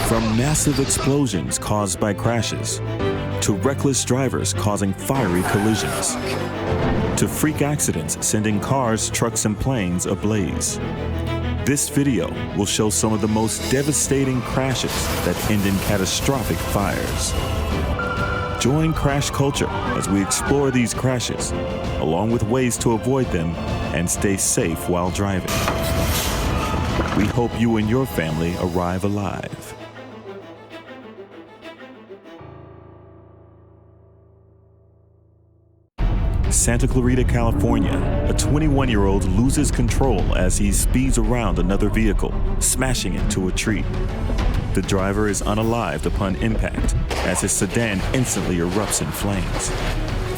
From massive explosions caused by crashes, to reckless drivers causing fiery collisions, to freak accidents sending cars, trucks, and planes ablaze. This video will show some of the most devastating crashes that end in catastrophic fires. Join Crash Culture as we explore these crashes, along with ways to avoid them and stay safe while driving. We hope you and your family arrive alive. Santa Clarita, California, a 21-year-old loses control as he speeds around another vehicle, smashing into a tree. The driver is unalived upon impact as his sedan instantly erupts in flames.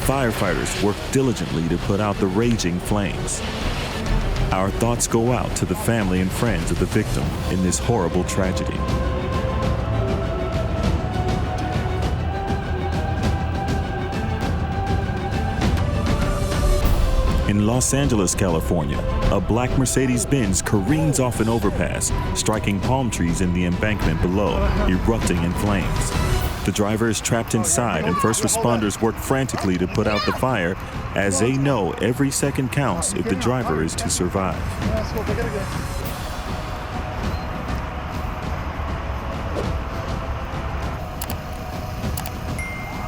Firefighters work diligently to put out the raging flames. Our thoughts go out to the family and friends of the victim in this horrible tragedy. In Los Angeles, California, a black Mercedes-Benz careens off an overpass, striking palm trees in the embankment below, erupting in flames. The driver is trapped inside, and first responders work frantically to put out the fire, as they know every second counts if the driver is to survive.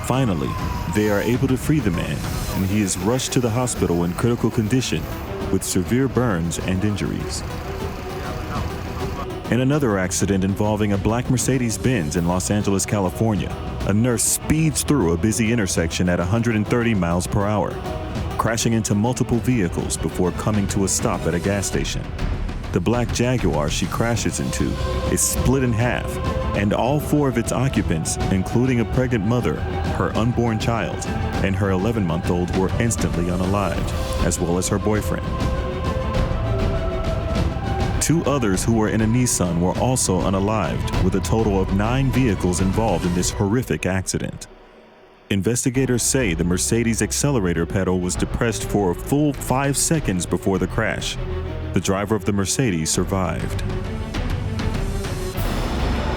Finally, they are able to free the man, and he is rushed to the hospital in critical condition with severe burns and injuries. In another accident involving a black Mercedes-Benz in Los Angeles, California, a nurse speeds through a busy intersection at 130 miles per hour, crashing into multiple vehicles before coming to a stop at a gas station. The black Jaguar she crashes into is split in half, and all four of its occupants, including a pregnant mother, her unborn child, and her 11-month-old, were instantly unalived, as well as her boyfriend. Two others who were in a Nissan were also unalived, with a total of 9 vehicles involved in this horrific accident. Investigators say the Mercedes accelerator pedal was depressed for a full 5 seconds before the crash. The driver of the Mercedes survived.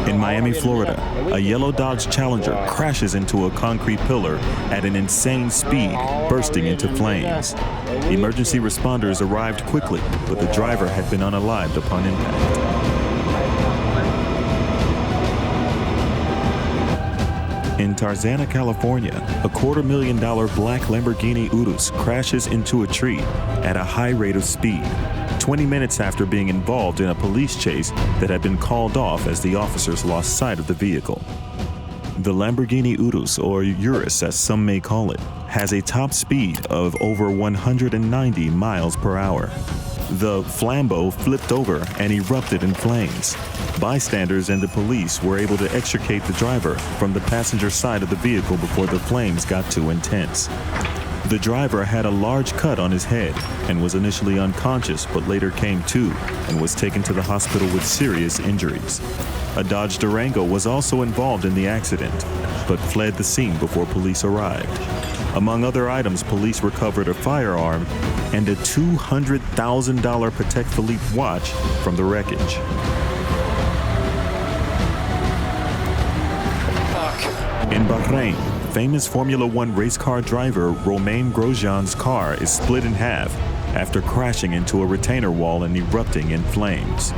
In Miami, Florida, a yellow Dodge Challenger crashes into a concrete pillar at an insane speed, bursting into flames. Emergency responders arrived quickly, but the driver had been unalived upon impact. In Tarzana, California, a $250,000 black Lamborghini Urus crashes into a tree at a high rate of speed, 20 minutes after being involved in a police chase that had been called off as the officers lost sight of the vehicle. The Lamborghini Urus, or Urus as some may call it, has a top speed of over 190 miles per hour. The Flambo flipped over and erupted in flames. Bystanders and the police were able to extricate the driver from the passenger side of the vehicle before the flames got too intense. The driver had a large cut on his head and was initially unconscious, but later came to and was taken to the hospital with serious injuries. A Dodge Durango was also involved in the accident, but fled the scene before police arrived. Among other items, police recovered a firearm and a $200,000 Patek Philippe watch from the wreckage. In Bahrain, famous Formula One race car driver Romain Grosjean's car is split in half after crashing into a retainer wall and erupting in flames.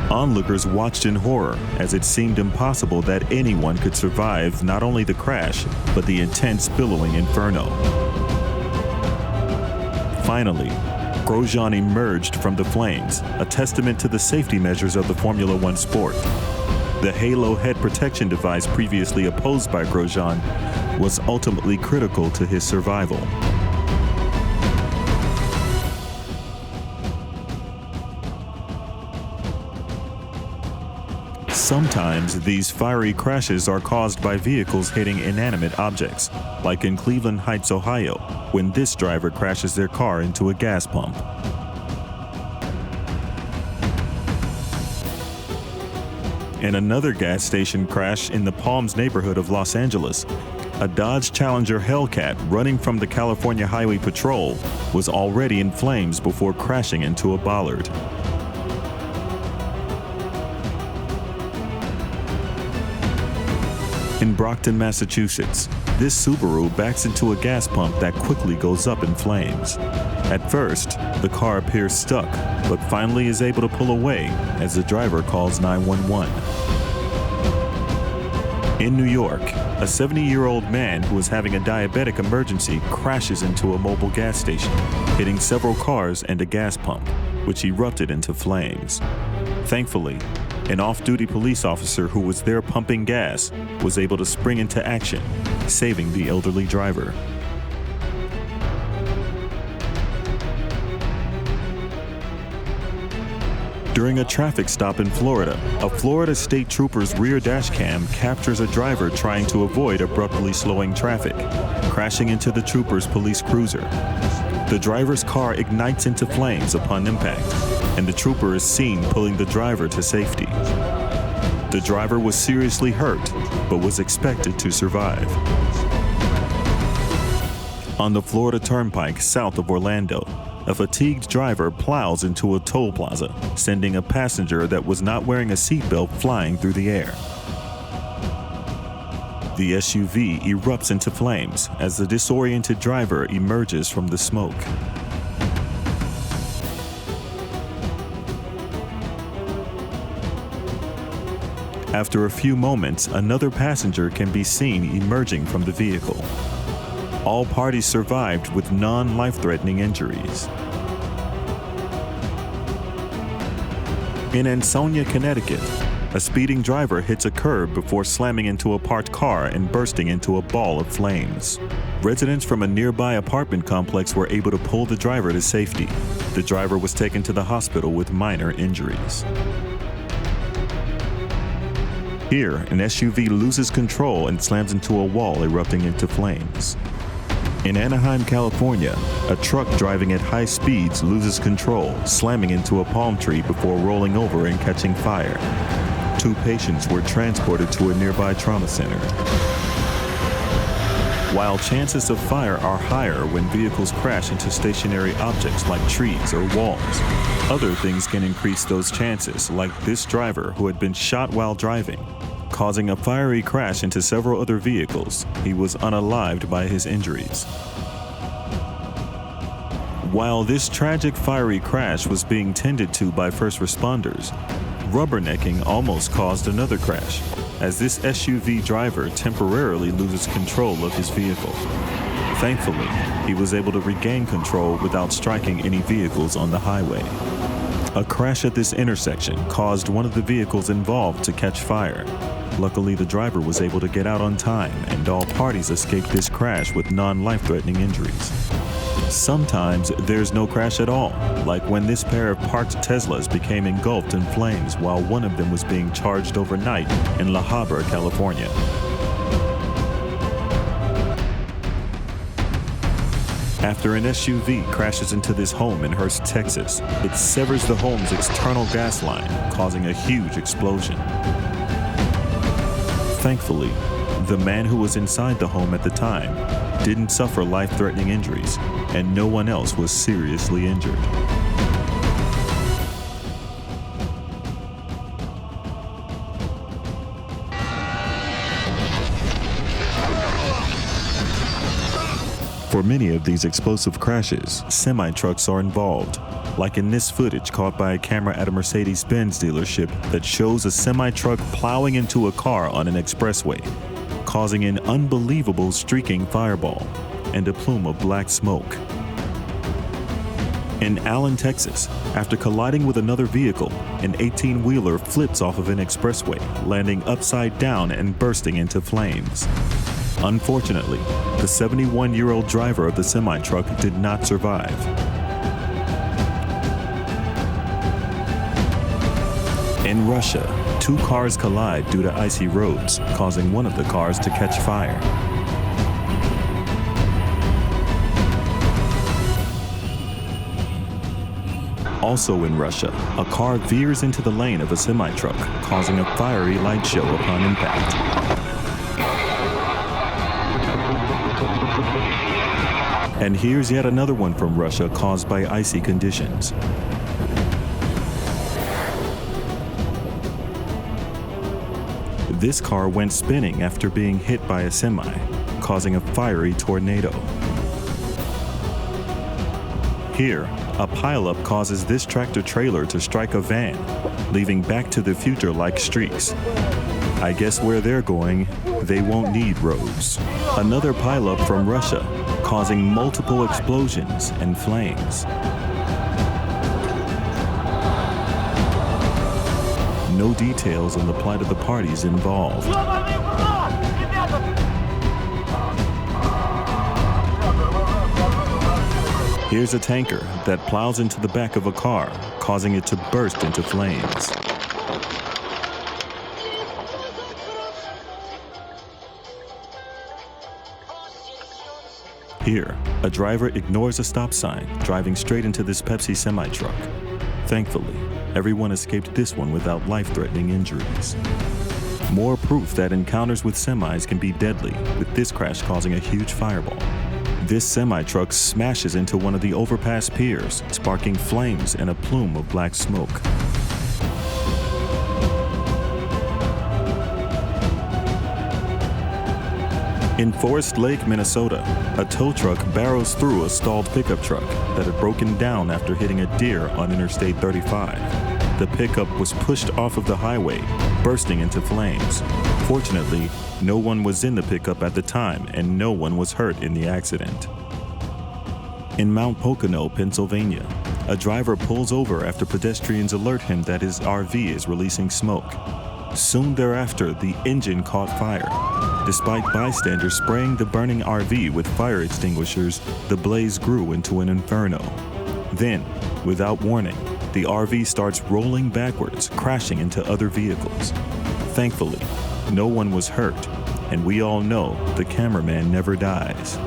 Onlookers watched in horror as it seemed impossible that anyone could survive not only the crash, but the intense billowing inferno. Finally, Grosjean emerged from the flames, a testament to the safety measures of the Formula One sport. The Halo head protection device previously opposed by Grosjean was ultimately critical to his survival. Sometimes these fiery crashes are caused by vehicles hitting inanimate objects, like in Cleveland Heights, Ohio, when this driver crashes their car into a gas pump. In another gas station crash in the Palms neighborhood of Los Angeles, a Dodge Challenger Hellcat running from the California Highway Patrol was already in flames before crashing into a bollard. In Brockton, Massachusetts, this Subaru backs into a gas pump that quickly goes up in flames. At first, the car appears stuck, but finally is able to pull away as the driver calls 911. In New York, a 70-year-old man who was having a diabetic emergency crashes into a mobile gas station, hitting several cars and a gas pump, which erupted into flames. Thankfully, an off-duty police officer who was there pumping gas was able to spring into action, saving the elderly driver. During a traffic stop in Florida, a Florida state trooper's rear dash cam captures a driver trying to avoid abruptly slowing traffic, crashing into the trooper's police cruiser. The driver's car ignites into flames upon impact, and the trooper is seen pulling the driver to safety. The driver was seriously hurt, but was expected to survive. On the Florida Turnpike south of Orlando, a fatigued driver plows into a toll plaza, sending a passenger that was not wearing a seatbelt flying through the air. The SUV erupts into flames as the disoriented driver emerges from the smoke. After a few moments, another passenger can be seen emerging from the vehicle. All parties survived with non-life-threatening injuries. In Ansonia, Connecticut, a speeding driver hits a curb before slamming into a parked car and bursting into a ball of flames. Residents from a nearby apartment complex were able to pull the driver to safety. The driver was taken to the hospital with minor injuries. Here, an SUV loses control and slams into a wall, erupting into flames. In Anaheim, California, a truck driving at high speeds loses control, slamming into a palm tree before rolling over and catching fire. 2 patients were transported to a nearby trauma center. While chances of fire are higher when vehicles crash into stationary objects like trees or walls, other things can increase those chances, like this driver who had been shot while driving, causing a fiery crash into several other vehicles. He was unalived by his injuries. While this tragic fiery crash was being tended to by first responders, rubbernecking almost caused another crash, as this SUV driver temporarily loses control of his vehicle. Thankfully, he was able to regain control without striking any vehicles on the highway. A crash at this intersection caused one of the vehicles involved to catch fire. Luckily, the driver was able to get out on time, and all parties escaped this crash with non-life-threatening injuries. Sometimes there's no crash at all, like when this pair of parked Teslas became engulfed in flames while one of them was being charged overnight in La Habra, California. After an SUV crashes into this home in Hurst, Texas, it severs the home's external gas line, causing a huge explosion. Thankfully, the man who was inside the home at the time didn't suffer life-threatening injuries, and no one else was seriously injured. For many of these explosive crashes, semi-trucks are involved, like in this footage caught by a camera at a Mercedes-Benz dealership that shows a semi-truck plowing into a car on an expressway, causing an unbelievable streaking fireball and a plume of black smoke. In Allen, Texas, after colliding with another vehicle, an 18-wheeler flips off of an expressway, landing upside down and bursting into flames. Unfortunately, the 71-year-old driver of the semi-truck did not survive. In Russia, 2 cars collide due to icy roads, causing one of the cars to catch fire. Also in Russia, a car veers into the lane of a semi-truck, causing a fiery light show upon impact. And here's yet another one from Russia caused by icy conditions. This car went spinning after being hit by a semi, causing a fiery tornado. Here, a pileup causes this tractor-trailer to strike a van, leaving Back to the Future-like streaks. I guess where they're going, they won't need roads. Another pileup from Russia, causing multiple explosions and flames. No details on the plight of the parties involved. Here's a tanker that plows into the back of a car, causing it to burst into flames. Here, a driver ignores a stop sign, driving straight into this Pepsi semi-truck. Thankfully, everyone escaped this one without life-threatening injuries. More proof that encounters with semis can be deadly, with this crash causing a huge fireball. This semi-truck smashes into one of the overpass piers, sparking flames and a plume of black smoke. In Forest Lake, Minnesota, a tow truck barrels through a stalled pickup truck that had broken down after hitting a deer on Interstate 35. The pickup was pushed off of the highway, bursting into flames. Fortunately, no one was in the pickup at the time and no one was hurt in the accident. In Mount Pocono, Pennsylvania, a driver pulls over after pedestrians alert him that his RV is releasing smoke. Soon thereafter, the engine caught fire. Despite bystanders spraying the burning RV with fire extinguishers, the blaze grew into an inferno. Then, without warning, the RV starts rolling backwards, crashing into other vehicles. Thankfully, no one was hurt, and we all know the cameraman never dies.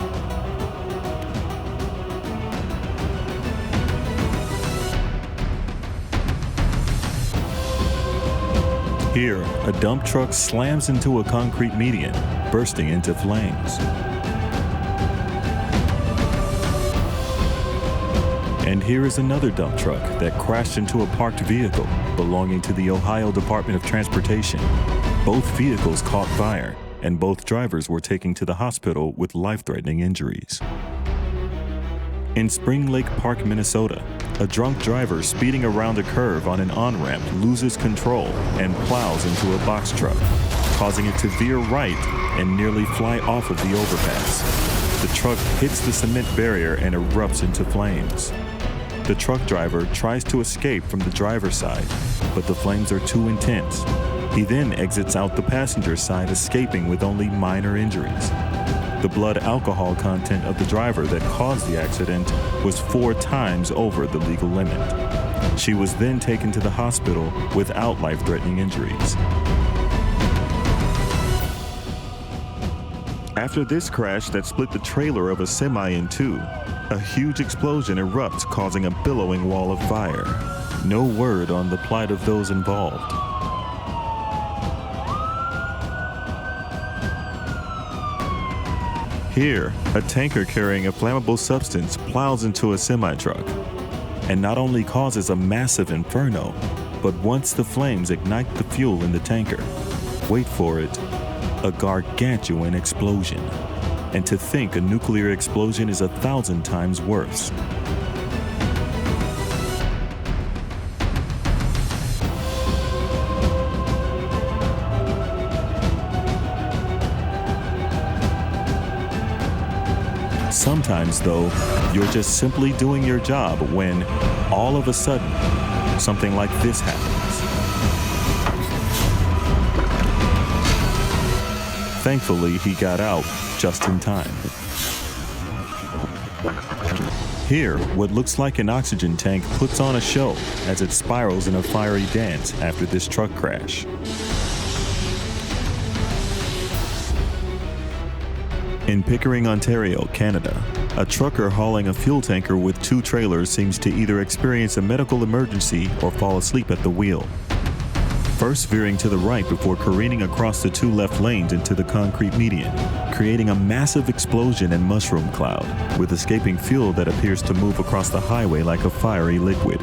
Here, a dump truck slams into a concrete median, bursting into flames. And here is another dump truck that crashed into a parked vehicle belonging to the Ohio Department of Transportation. Both vehicles caught fire, and both drivers were taken to the hospital with life-threatening injuries. In Spring Lake Park, Minnesota, a drunk driver speeding around a curve on an on-ramp loses control and plows into a box truck, causing it to veer right and nearly fly off of the overpass. The truck hits the cement barrier and erupts into flames. The truck driver tries to escape from the driver's side, but the flames are too intense. He then exits out the passenger side, escaping with only minor injuries. The blood alcohol content of the driver that caused the accident was 4 times over the legal limit. She was then taken to the hospital without life-threatening injuries. After this crash that split the trailer of a semi in two, a huge explosion erupts, causing a billowing wall of fire. No word on the plight of those involved. Here, a tanker carrying a flammable substance plows into a semi-truck and not only causes a massive inferno, but once the flames ignite the fuel in the tanker, wait for it, a gargantuan explosion. And to think a nuclear explosion is 1,000 times worse. Sometimes, though, you're just simply doing your job when, all of a sudden, something like this happens. Thankfully, he got out just in time. Here, what looks like an oxygen tank puts on a show as it spirals in a fiery dance after this truck crash. In Pickering, Ontario, Canada, a trucker hauling a fuel tanker with 2 trailers seems to either experience a medical emergency or fall asleep at the wheel. First veering to the right before careening across the 2 left lanes into the concrete median, creating a massive explosion and mushroom cloud, with escaping fuel that appears to move across the highway like a fiery liquid.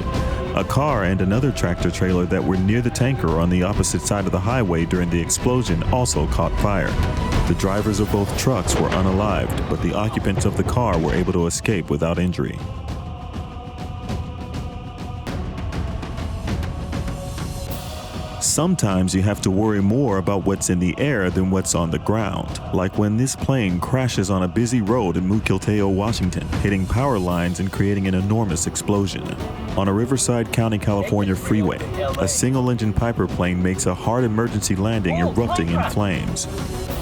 A car and another tractor trailer that were near the tanker on the opposite side of the highway during the explosion also caught fire. The drivers of both trucks were unalived, but the occupants of the car were able to escape without injury. Sometimes you have to worry more about what's in the air than what's on the ground, like when this plane crashes on a busy road in Mukilteo, Washington, hitting power lines and creating an enormous explosion. On a Riverside County, California freeway, a single-engine Piper plane makes a hard emergency landing, erupting in flames.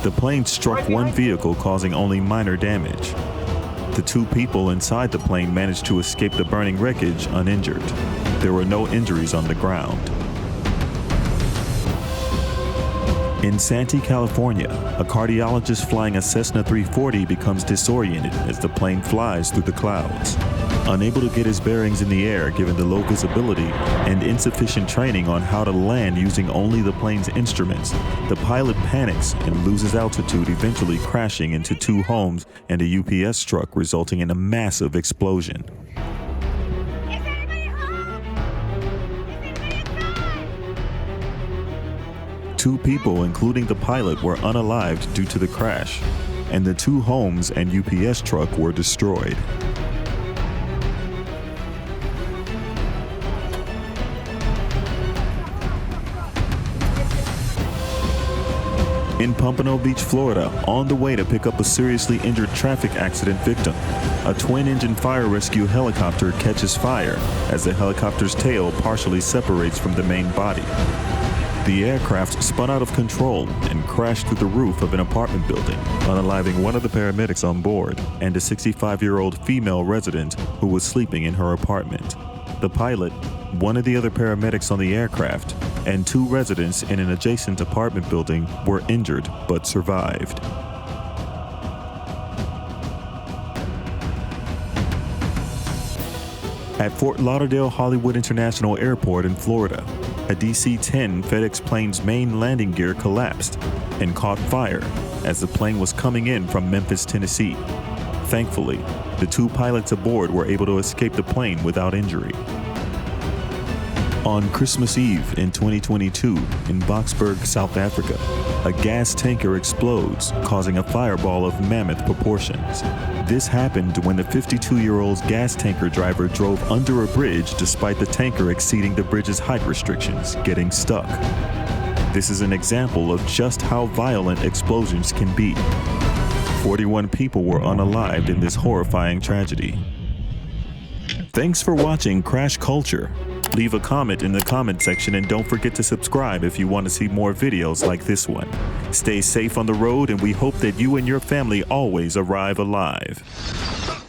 The plane struck one vehicle, causing only minor damage. The two people inside the plane managed to escape the burning wreckage uninjured. There were no injuries on the ground. In Santee, California, a cardiologist flying a Cessna 340 becomes disoriented as the plane flies through the clouds. Unable to get his bearings in the air given the low visibility and insufficient training on how to land using only the plane's instruments, the pilot panics and loses altitude, eventually crashing into two homes and a UPS truck, resulting in a massive explosion. Two people, including the pilot, were unalived due to the crash, and the two homes and UPS truck were destroyed. In Pompano Beach, Florida, on the way to pick up a seriously injured traffic accident victim, a twin-engine fire rescue helicopter catches fire as the helicopter's tail partially separates from the main body. The aircraft spun out of control and crashed through the roof of an apartment building, unaliving one of the paramedics on board and a 65-year-old female resident who was sleeping in her apartment. The pilot, one of the other paramedics on the aircraft, and two residents in an adjacent apartment building were injured but survived. At Fort Lauderdale Hollywood International Airport in Florida, a DC-10 FedEx plane's main landing gear collapsed and caught fire as the plane was coming in from Memphis, Tennessee. Thankfully, the two pilots aboard were able to escape the plane without injury. On Christmas Eve in 2022 in Boksburg, South Africa, a gas tanker explodes, causing a fireball of mammoth proportions. This happened when the 52-year-old gas tanker driver drove under a bridge despite the tanker exceeding the bridge's height restrictions, getting stuck. This is an example of just how violent explosions can be. 41 people were unalived in this horrifying tragedy. Thanks for watching Crash Culture. Leave a comment in the comment section and don't forget to subscribe if you want to see more videos like this one. Stay safe on the road, and we hope that you and your family always arrive alive.